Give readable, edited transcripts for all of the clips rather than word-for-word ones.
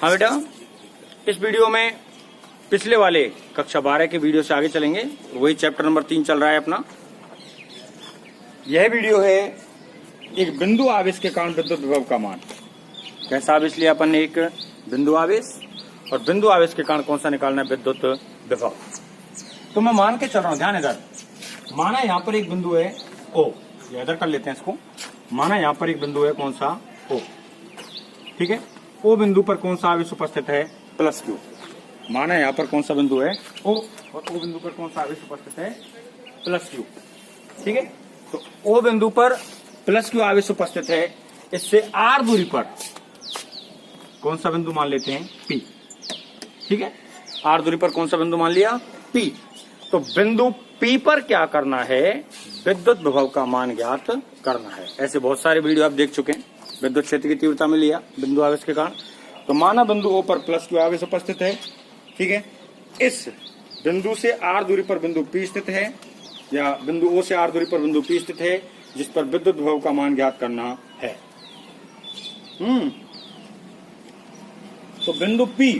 हाँ बेटा, इस वीडियो में पिछले वाले कक्षा 12 के वीडियो से आगे चलेंगे। वही चैप्टर नंबर 3 चल रहा है अपना। यह वीडियो है एक बिंदु आवेश के कारण विद्युत विभव का मान। कैसा आवेश लिया अपन ने? एक बिंदु आवेश, और बिंदु आवेश के कारण कौन सा निकालना है? विद्युत विभव। तो मैं मान के चल रहा हूं, ध्यान इधर। माना यहाँ पर एक बिंदु है O, इधर कर लेते हैं इसको। माना यहाँ पर एक बिंदु है, कौन सा? O, ठीक है। O बिंदु पर कौन सा आवेश उपस्थित है? Plus Q। माना यहाँ पर कौन सा बिंदु है? O, और O बिंदु पर कौन सा आवेश उपस्थित है? प्लस Q, ठीक है। तो O बिंदु पर प्लस Q आवेश उपस्थित है। इससे R दूरी पर कौन सा बिंदु मान लेते हैं? P, ठीक है। R दूरी पर कौन सा बिंदु मान लिया? P। तो बिंदु P पर क्या करना है? विद्युत विभव का मान ज्ञात करना है। ऐसे बहुत सारे वीडियो आप देख चुके हैं। विद्युत क्षेत्र की तीव्रता में लिया बिंदु आवेश के कारण। तो माना बिंदु O पर प्लस Q आवेश उपस्थित है, ठीक है। इस बिंदु से R दूरी पर बिंदु P स्थित है, या बिंदु O से R दूरी पर बिंदु P स्थित है, जिस पर विद्युत विभव का मान ज्ञात करना है। तो बिंदु P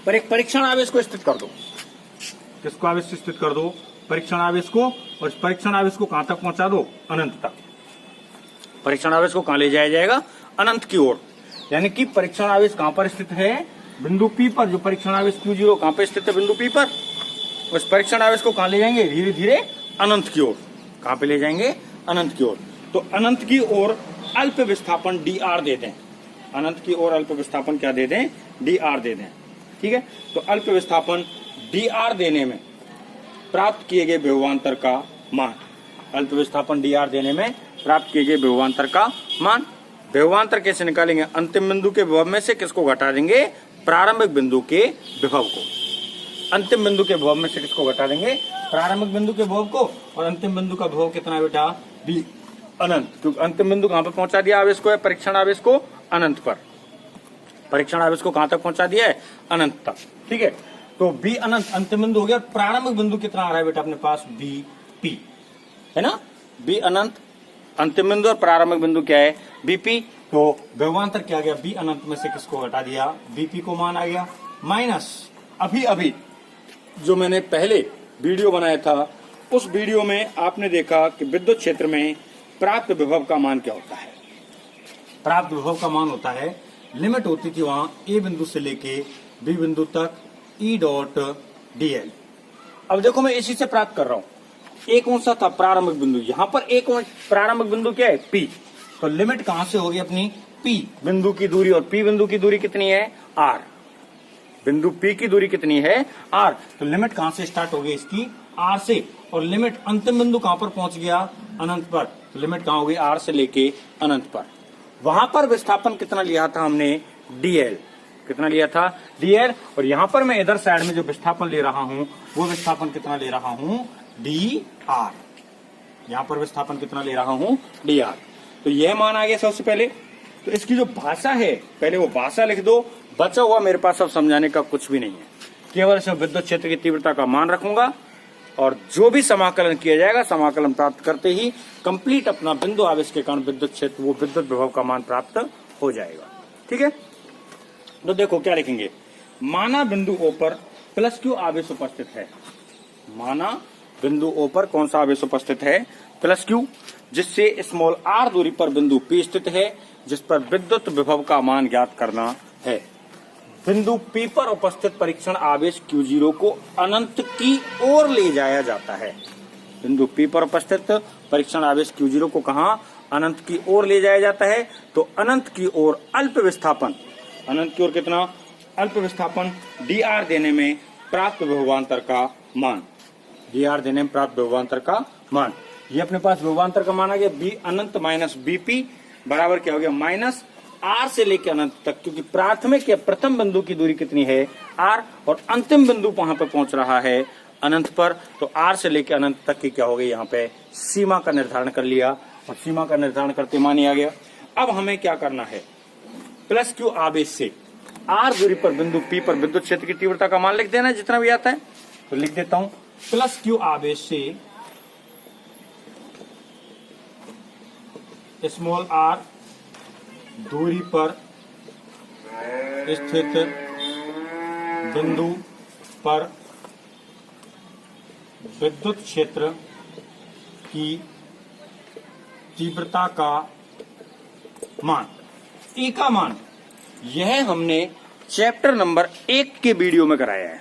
पर एक परीक्षण आवेश को स्थित कर दो। किसको आवेश स्थित कर दो? परीक्षण आवेश को। और इस परीक्षण आवेश को कहां तक पहुंचा दो? अनंत तक। परीक्षण आवेश को कहां ले जाया जाएगा? अनंत की ओर। यानी कि परीक्षण आवेश कहां पर स्थित है? बिंदु P पर। जो परीक्षण आवेश Q0 कहां पर स्थित है? बिंदु P पर। उस परीक्षण आवेश को कहां ले जाएंगे? धीरे धीरे अनंत की ओर। कहां पे ले जाएंगे? अनंत की ओर। तो अनंत की ओर अल्प विस्थापन dr दे दें। अनंत की ओर अल्प विस्थापन क्या दे दें? dr दे दें, ठीक है। तो अल्प विस्थापन dr देने में प्राप्त किए गए विभवांतर का मान। अल्प विस्थापन dr देने में प्राप्त किए गए विभवांतर का मान। विभवांतर कैसे निकालेंगे? अंतिम बिंदु के विभव में से किसको घटा देंगे? प्रारंभिक बिंदु के विभव को। अंतिम बिंदु के विभव में से किसको घटा देंगे? प्रारंभिक बिंदु के विभव को। और अंतिम बिंदु का विभव कितना बेटा? b, अनंत। क्योंकि अंतिम बिंदु कहां पर पहुंचा दिया आवेश को? है परीक्षण आवेश को अनंत पर। परीक्षण आवेश को कहां तक पहुंचा दिया है? अनंत तक, ठीक है। तो b अनंत अंतिम बिंदु हो गया। प्रारंभिक बिंदु कितना आ रहा है बेटा अपने पास? bp, है ना। b अनंत अंतिम बिंदु और प्रारंभिक बिंदु क्या है? bp। तो विभवांतर क्या गया? b अनंत में से किसको घटा दिया? bp को मान आ गया। माइनस अभी जो मैंने पहले वीडियो बनाया था, उस वीडियो में आपने देखा कि विद्युत क्षेत्र में प्राप्त विभव का मान क्या होता है? प्राप्त विभव का मान होता है, लिमिट होती थी वहां a बिंदु से लेके b बिंदु तक E डॉट dl। अब देखो मैं इसी से प्राप्त कर रहा हूं। एक कौन सा था? प्रारंभिक बिंदु। यहां पर एक प्रारंभिक बिंदु क्या है? P। तो लिमिट कहां से होगी अपनी? P बिंदु की दूरी। और P बिंदु की दूरी कितनी है? R। बिंदु P की दूरी कितनी है? R। तो लिमिट कहां से स्टार्ट होगी इसकी? R से। और लिमिट अंतिम बिंदु कहां पर पहुंच गया? अनंत पर। तो लिमिट कहां होगी? R से लेके अनंत पर। वहां पर विस्थापन कितना लिया था हमने? dl। कितना लिया था? dl। और यहां पर मैं इधर साइड में जो विस्थापन ले रहा हूं, वो विस्थापन कितना ले रहा हूं? dr। यहां पर विस्थापन कितना ले रहा हूं? dr। तो यह मान आ गया सबसे पहले। तो इसकी जो भाषा है, पहले वो भाषा लिख दो। बचा हुआ मेरे पास अब समझाने का कुछ भी नहीं है। केवल इसमें विद्युत क्षेत्र की तीव्रता का मान रखूंगा, और जो भी समाकलन किया जाएगा, समाकलन प्राप्त करते ही कंप्लीट अपना बिंदु आवेश के कारण विद्युत क्षेत्र, वो विद्युत विभव का मान प्राप्त हो जाएगा, ठीक है। तो देखो क्या लिखेंगे। माना बिंदु O पर प्लस Q आवेश उपस्थित है। माना बिंदु O पर कौन सा आवेश उपस्थित है? प्लस Q, जिससे स्मॉल r दूरी पर बिंदु P स्थित है, जिस पर विद्युत विभव का मान ज्ञात करना है। बिंदु P पर उपस्थित परीक्षण आवेश Q0 को अनंत की ओर ले जाया जाता है। बिंदु P पर उपस्थित परीक्षण आवेश Q0 को कहां? अनंत की ओर ले जाया जाता है। तो अनंत की ओर अल्प विस्थापन, अनंत की ओर कितना? अल्प विस्थापन dr देने में प्राप्त विभवांतर का मान। dr देने में प्राप्त विभवांतर का मान। ये अपने पास विभवांतर का मान आ गया। b अनंत माइनस bp बराबर क्या हो गया? माइनस r से लेकर अनंत तक। क्योंकि प्राथमिक या प्रथम बिंदु की दूरी कितनी है? r। और अंतिम बिंदु वहां पर पहुंच रहा है अनंत पर। तो r से लेकर अनंत तक की क्या हो गई? यहाँ पे सीमा का निर्धारण कर लिया, और सीमा का निर्धारण करते मान ही आ गया। अब हमें क्या करना है? प्लस Q आवेश से R दूरी पर बिंदु P पर विद्युत क्षेत्र की तीव्रता का मान लिख देना, जितना भी आता है। तो लिख देता हूं, प्लस Q आवेश से स्मॉल r दूरी पर स्थित बिंदु पर विद्युत क्षेत्र की तीव्रता का मान, E का मान। यह हमने चैप्टर नंबर 1 के वीडियो में कराया है।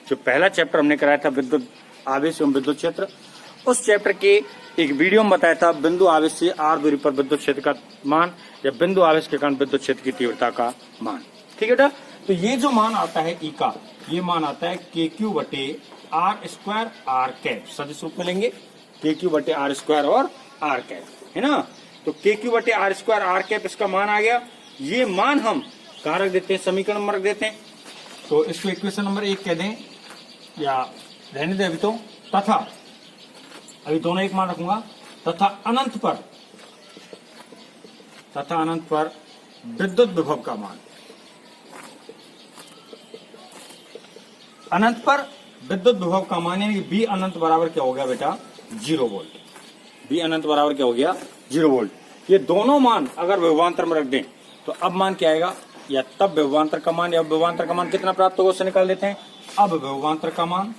जो पहला चैप्टर हमने कराया था विद्युत आवेश एवं विद्युत क्षेत्र, उस चैप्टर के एक वीडियो में बताया था बिंदु आवेश से r दूरी पर विद्युत क्षेत्र का मान या बिंदु आवेश के कारण विद्युत क्षेत्र की तीव्रता का मान। ठीक है बेटा, तो ये जो मान आता है E का, ये मान आता है KQ बटे R स्क्वायर R कैप, सदिश रूप में लेंगे KQ बटे R स्क्वायर और R कैप, है ना। तो KQ बटे R स्क्वायर R कैप इसका मान आ गया। ये मान हम कहाँ रख देते हैं, समीकरण नंबर रख देते हैं। तो इसको इक्वेशन नंबर 1 कह दें या रहने दें अभी तो, तथा अभी दोनों एक मान रखूंगा, तथा अनंत पर विद्युत विभव का मान। अनंत पर विद्युत विभव का मान यानी कि B अनंत बराबर क्या हो गया बेटा, 0 वोल्ट। B अनंत बराबर क्या हो गया, 0 वोल्ट। ये दोनों मान अगर विभवांतर में रख दें तो अब मान क्या आएगा, या तब विभवांतर का मान या विभवांतर का मान कितना प्राप्त होगा उससे निकाल देते हैं। अब विभवांतर का मान,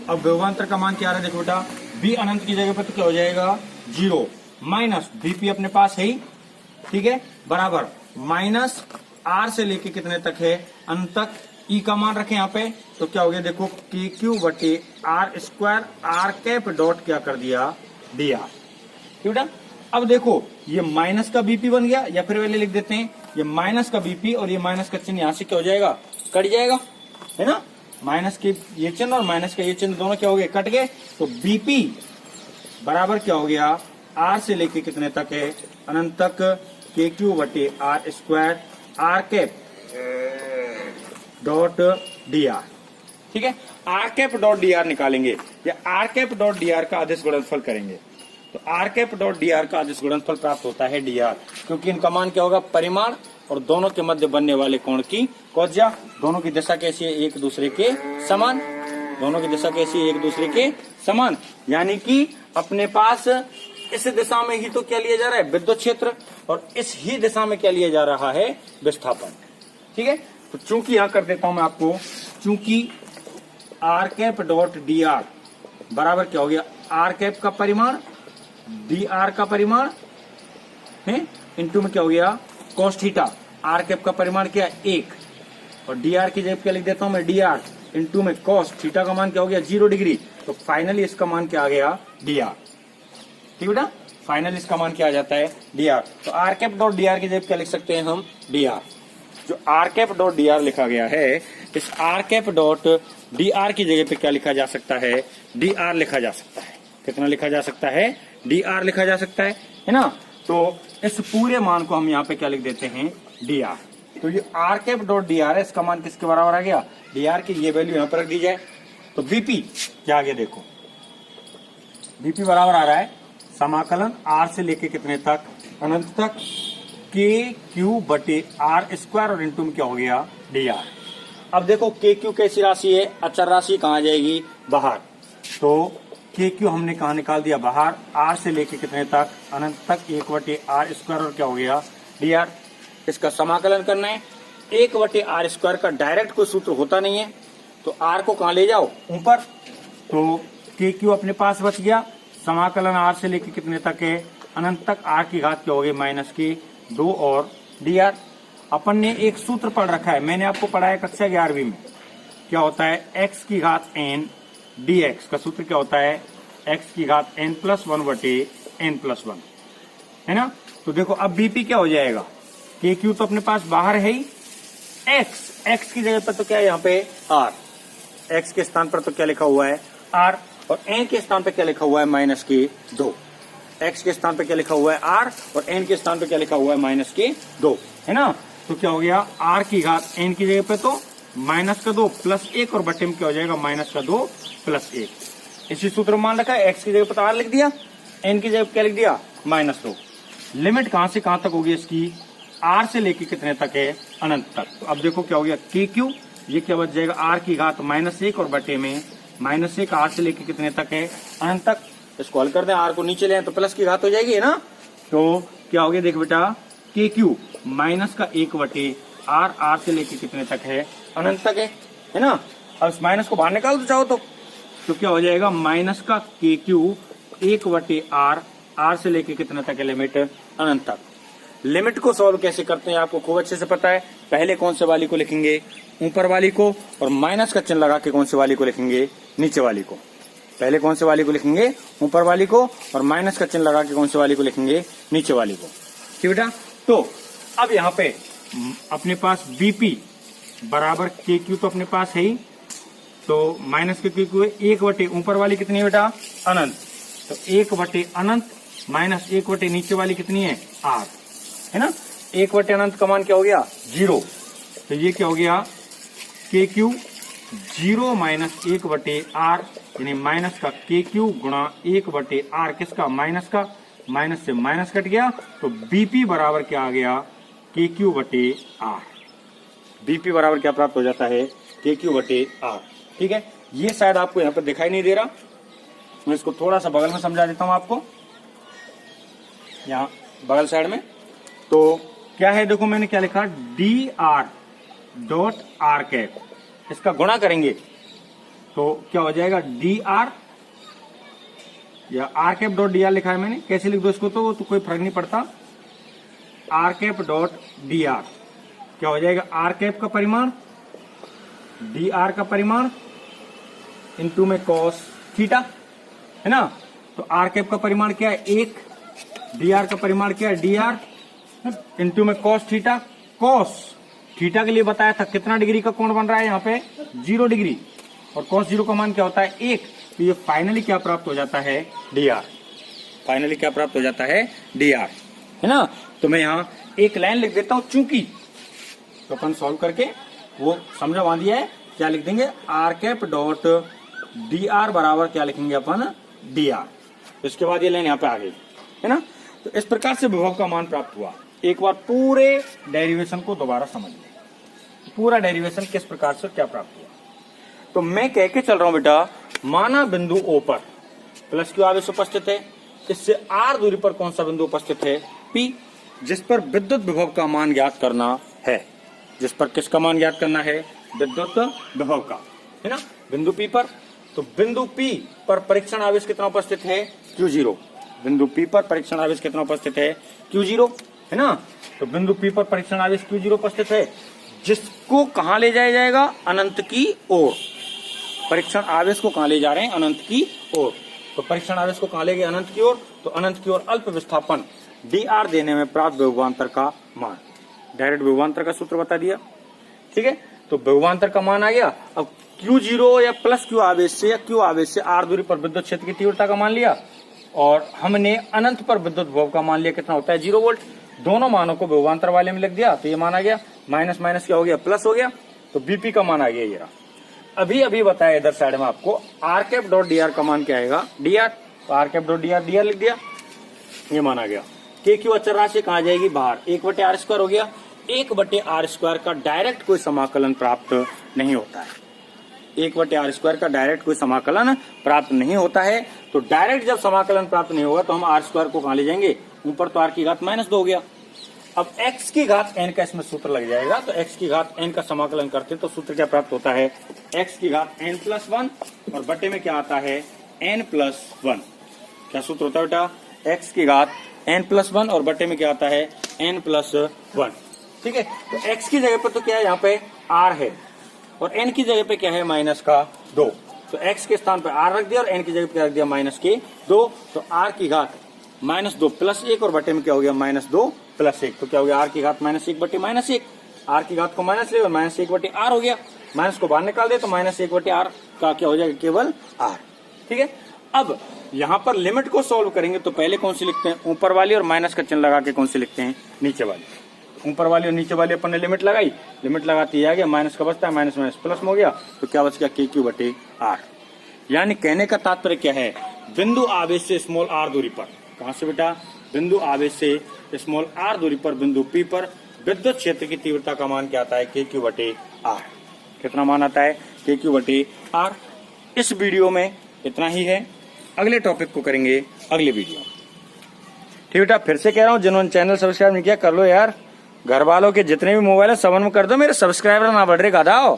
अब विभवांतर का मान क्या आ रहा है, देखो बेटा, B अनंत की जगह पर तो क्या हो जाएगा 0 माइनस BP अपने पास है ही, ठीक है, बराबर माइनस R से लेके कितने तक है, अनंत तक। E का मान रखें यहाँ पे तो क्या हो गया, देखो KQ बटे R square R cap dot क्या कर दिया, dr। ठीक है, अब देखो ये माइनस का BP बन गया, या फिर पहले लिख देते हैं ये माइनस का BP और ये माइनस का चिन्ह यहाँ से क्या हो जाएगा, कट जाएगा, है ना। माइनस के ये चिन्ह और माइनस का ये चिन्ह दोनों क्या हो गए, कट गए। तो BP बराबर क्या हो गया, R से लेके कितने तक है, अनंत तक, KQ बटे R square R cap dot dr। ठीक है, R कैप डॉट dr निकालेंगे या R कैप डॉट dr का अदिश गुणनफल करेंगे। तो R कैप डॉट dr का अदिश गुणनफल प्राप्त होता है dr, क्योंकि इनका मान क्या होगा, परिमाण और दोनों के मध्य बनने वाले कोण की कोज्या। दोनों की दिशा कैसी है, एक दूसरे के समान। दोनों की दिशा कैसी है, एक दूसरे के समान, यानी कि अपने पास इस दिशा में ही तो क्या लिया जा रहा है, विद्युत क्षेत्र, और इस ही दिशा में क्या लिया जा रहा है, विस्थापन। ठीक है, तो चूंकि यहां कर देता हूं मैं आपको, चूंकि R कैप डॉट dr बराबर क्या हो गया, R कैप का परिमाण dr का परिमाण है, इंटू में क्या हो गया, cos थीटा। R कैप का परिमाण क्या है, 1, और dr की जगह क्या लिख देता हूं मैं, dr इंटू में cos थीटा का मान क्या हो गया, 0 डिग्री। तो फाइनली इसका मान क्या आ गया, dr। ठीक बेटा, फाइनली इसका मान क्या आ जाता है, dr। तो R कैप डॉट dr की जगह क्या लिख सकते हैं हम, dr। जो R कैप डॉट dr लिखा गया है, इस R कैप डॉट dr की जगह पे क्या लिखा जा सकता है, dr लिखा जा सकता है। कितना लिखा जा सकता है, dr लिखा जा सकता है ना। तो इस पूरे मान को हम यहाँ पे क्या लिख देते हैं, dr। तो ये R कैप डॉट dr है, इसका मान किसके बराबर आ गया, dr की ये वैल्यू यहाँ पर रख दी जाए। तो BP क्या आ गया, देखो BP बराबर आ रहा है समाकलन R से लेके कितने तक, अनंत तक, KQ बटे R स्क्वायर और इंटू में क्या हो गया, dr। अब देखो KQ कैसी राशि है, अचर राशि, कहाँ जाएगी, बाहर। तो KQ हमने कहाँ निकाल दिया, बाहर। R से लेके कितने तक, अनंत तक, 1 बटे R स्क्वायर और क्या हो गया, dr। इसका समाकलन करना है। 1 बटे R स्क्वायर का डायरेक्ट कोई सूत्र होता नहीं है, तो R को कहाँ ले जाओ, ऊपर। तो KQ अपने पास बच गया, समाकलन R से लेके कितने तक है, अनंत तक, R की घात क्या हो गई, माइनस की 2 और dr। अपन ने एक सूत्र पढ़ रखा है, मैंने आपको पढ़ाया कक्षा 11वीं में, क्या होता है, x की घात n dx का सूत्र क्या होता है, x की घात n प्लस 1 बटे n प्लस 1, है ना। तो देखो अब BP क्या हो जाएगा, KQ तो अपने पास बाहर है ही, x की जगह पर तो क्या है यहाँ पे R, x के स्थान पर तो क्या लिखा हुआ है R, और n के स्थान पे क्या लिखा हुआ है, माइनस के 2। x के स्थान पे क्या लिखा हुआ है R, और n के स्थान पे क्या लिखा हुआ है, माइनस के 2, है ना। तो क्या हो गया, R की घात n की जगह पे तो माइनस का 2 प्लस 1, और बटे में क्या हो जाएगा, माइनस का 2 प्लस 1। इसी सूत्र मान रखा है, x की जगह पर तो R लिख दिया, n की जगह क्या लिख दिया, माइनस 2। लिमिट कहां से कहां तक होगी इसकी, R से लेके कितने तक है, अनंत तक। तो अब देखो क्या हो गया, KQ ये क्या बच जाएगा, R की घात -1 और बटे में -1, R से लेके कितने तक है, अनंत तक। इसको हल कर दें, R को नीचे ले आए तो प्लस की घात हो जाएगी, है ना। तो क्या हो गया देख बेटा, के क्यू माइनस का 1/r, r से लेके कितने तक है, अनंत तक है ना। अब इस माइनस को बाहर निकाल दो चाहो तो क्या हो जाएगा, माइनस का के क्यू 1/r, r से लेके कितने तक है, लिमिट अनंत तक। लिमिट को सॉल्व कैसे करते हैं आपको खूब अच्छे से पता है। पहले कौन से वाली को लिखेंगे, ऊपर वाली को, और माइनस का चिन्ह लगा के कौन से वाली को लिखेंगे, नीचे वाली को। पहले कौन से वाली को लिखेंगे, ऊपर वाली को, और माइनस का चिन्ह लगा के कौन से वाली को लिखेंगे, नीचे वाली को। ठीक बेटा। तो अब यहाँ पे अपने पास बीपी बराबर के क्यू तो अपने पास है ही, तो माइनस के क्यू है 1/, ऊपर वाली कितनी है बेटा, अनंत, तो 1/, अनंत माइनस 1/, नीचे वाली कितनी है, r, है ना। 1/, अनंत का मान क्या हो गया, 0। तो ये क्या हो गया, के क्यू 0 माइनस 1/r, यानी माइनस का के क्यू गुणा 1/r, किसका, माइनस का, माइनस से माइनस कट गया, तो बीपी बराबर क्या आ गया, के क्यू बटे आर। बीपी बराबर क्या प्राप्त हो जाता है, के क्यू बटे आर। ठीक है, ये शायद आपको यहाँ पर दिखाई नहीं दे रहा, मैं इसको थोड़ा सा बगल में समझा देता हूं आपको, यहाँ बगल साइड में। तो क्या है, देखो मैंने क्या लिखा, D R dot R cap, इसका गुणा करेंगे तो क्या हो जाएगा, डी आर, या R cap dot D R लिखा है मैंने, कैसे लिख दो इसको तो कोई फर्क नहीं पड़ता। R cap dot D R क्या हो जाएगा, आर कैप का परिमाण, डी आर का परिमाण, इनटू में कॉस थीटा, है ना। तो आर कैप का परिमाण क्या है, 1, डी आर का परिमाण क्या है, डी आर, इनटू में कॉस थीटा। कॉस थीटा के लिए बताया था कितना डिग्री का कोण बन रहा है यहाँ पे, 0 डिग्री, और कॉस 0 का मान क्या होता है, 1। तो ये फाइनली क्या प्राप्त हो जाता है, डी आर। फाइनली क्या प्राप्त हो जाता है, डी आर, है ना। तो मैं यहाँ एक लाइन लिख देता हूं, चूंकि तो अपन सॉल्व करके वो समझा वहां दिया है, क्या लिख देंगे, R cap dot D R बराबर क्या लिखेंगे अपन, डी आर। इसके बाद ये लाइन यहाँ पे आ गई, है ना। तो इस प्रकार से विभव का मान प्राप्त हुआ। एक बार पूरे डेरिवेशन को दोबारा समझ लें, पूरा डेरिवेशन किस प्रकार से क्या प्राप्त हुआ। तो मैं कह के चल रहा हूं बेटा, माना बिंदु ओ पर प्लस क्यू आवेश उपस्थित है, इससे आर दूरी पर कौन सा बिंदु उपस्थित है, पी, जिस पर विद्युत विभव का मान ज्ञात करना है। जिस पर किसका मान ज्ञात करना है, विद्युत विभव का, है ना, बिंदु पी पर। तो बिंदु पी पर परीक्षण आवेश कितना उपस्थित है, Q0। बिंदु पी पर परीक्षण आवेश कितना उपस्थित है, Q0, है ना। तो बिंदु पी पर परीक्षण आवेश Q0 उपस्थित है, जिसको कहां ले जाया जाएगा, अनंत की ओर। परीक्षण आवेश को कहां ले जा रहे हैं, अनंत की ओर। तो परीक्षण आवेश को कहां ले गए, अनंत की ओर। तो अनंत की ओर अल्प विस्थापन डी आर देने में प्राप्त विभवांतर का मान, डायरेक्ट विभवांतर का सूत्र बता दिया। ठीक है, तो विभवांतर का मान आ गया। अब Q0 या प्लस Q आवेश से या Q आवेश से आर दूरी पर विद्युत क्षेत्र की तीव्रता का मान लिया, और हमने अनंत पर विद्युत विभव का मान लिया, कितना होता है, 0 वोल्ट। दोनों मानों को विभवांतर वाले में लिख दिया, तो ये मान आ गया, माइनस माइनस क्या हो गया, प्लस हो गया। तो बीपी का मान आ गया ये रहा। अभी बताया इधर साइड में आपको, R cap dot D R का मान क्या आएगा, डी आर। तो R cap dot D R लिख दिया, ये मान आ गया। के क्यू अचर राशि कहाँ जाएगी, बाहर, 1/r² हो गया। 1/r² का डायरेक्ट कोई समाकलन प्राप्त नहीं होता है। 1/r² का डायरेक्ट कोई समाकलन प्राप्त नहीं होता है। तो डायरेक्ट जब समाकलन प्राप्त नहीं होगा तो हम r² को कहाँ ले जाएंगे, ऊपर। तो r की घात -2 हो गया। अब x की घात n का इसमें सूत्र लग जाएगा, तो x की घात n का समाकलन करते तो सूत्र क्या प्राप्त होता है, x की घात n+1, और बटे में क्या आता है, n+1। क्या सूत्र होता है बेटा, x की घात n+1 और बटे में क्या आता है, n+1। ठीक है, तो x की जगह पर तो क्या है, यहाँ पे r है, और n की जगह पे क्या है, -2। तो x के स्थान पर r रख दिया और n की जगह पे रख दिया -2। तो r की घात -2 + 1 और बटे में क्या हो गया, -2 + 1। तो क्या हो गया, r की घात -1 बटे -1। r की घात को माइनस ले और -1 बटे r हो गया। माइनस को बाहर निकाल दे तो -1 बटे r का क्या हो जाएगा, केवल r। ठीक है, अब यहाँ पर लिमिट को सॉल्व करेंगे तो पहले कौन सी लिखते हैं, ऊपर वाली, और माइनस का चिन्ह लगा के कौन सी लिखते हैं, नीचे वाली। ऊपर वाली और नीचे वाली अपन ने लिमिट लगाई, लिमिट लगाती आ गया, माइनस का बचता है, माइनस माइनस प्लस में हो गया, तो क्या बच गया, KQ बटे R। यानी कहने का तात्पर्य क्या है, बिंदु आवेश से स्मॉल r दूरी पर, कहां से बेटा, बिंदु आवेश से स्मॉल r दूरी पर बिंदु P पर विद्युत क्षेत्र की तीव्रता का मान क्या आता है, KQ बटे R। कितना मान आता है, KQ बटे R। इस वीडियो में इतना ही है, अगले टॉपिक को करेंगे अगले वीडियो। ठीक बेटा, फिर से कह रहा हूँ, जिन्होंने चैनल सब्सक्राइब नहीं किया कर लो यार। घर वालों के जितने भी मोबाइल है सबन में कर दो, मेरे सब्सक्राइबर ना बढ़ रहे गधाओ,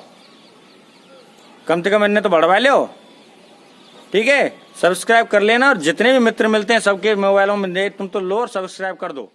कम से कम इन्हें तो बढ़वा लो। ठीक है, सब्सक्राइब कर लेना, और जितने भी मित्र मिलते हैं सबके मोबाइलों में तुम तो लो और सब्सक्राइब कर दो।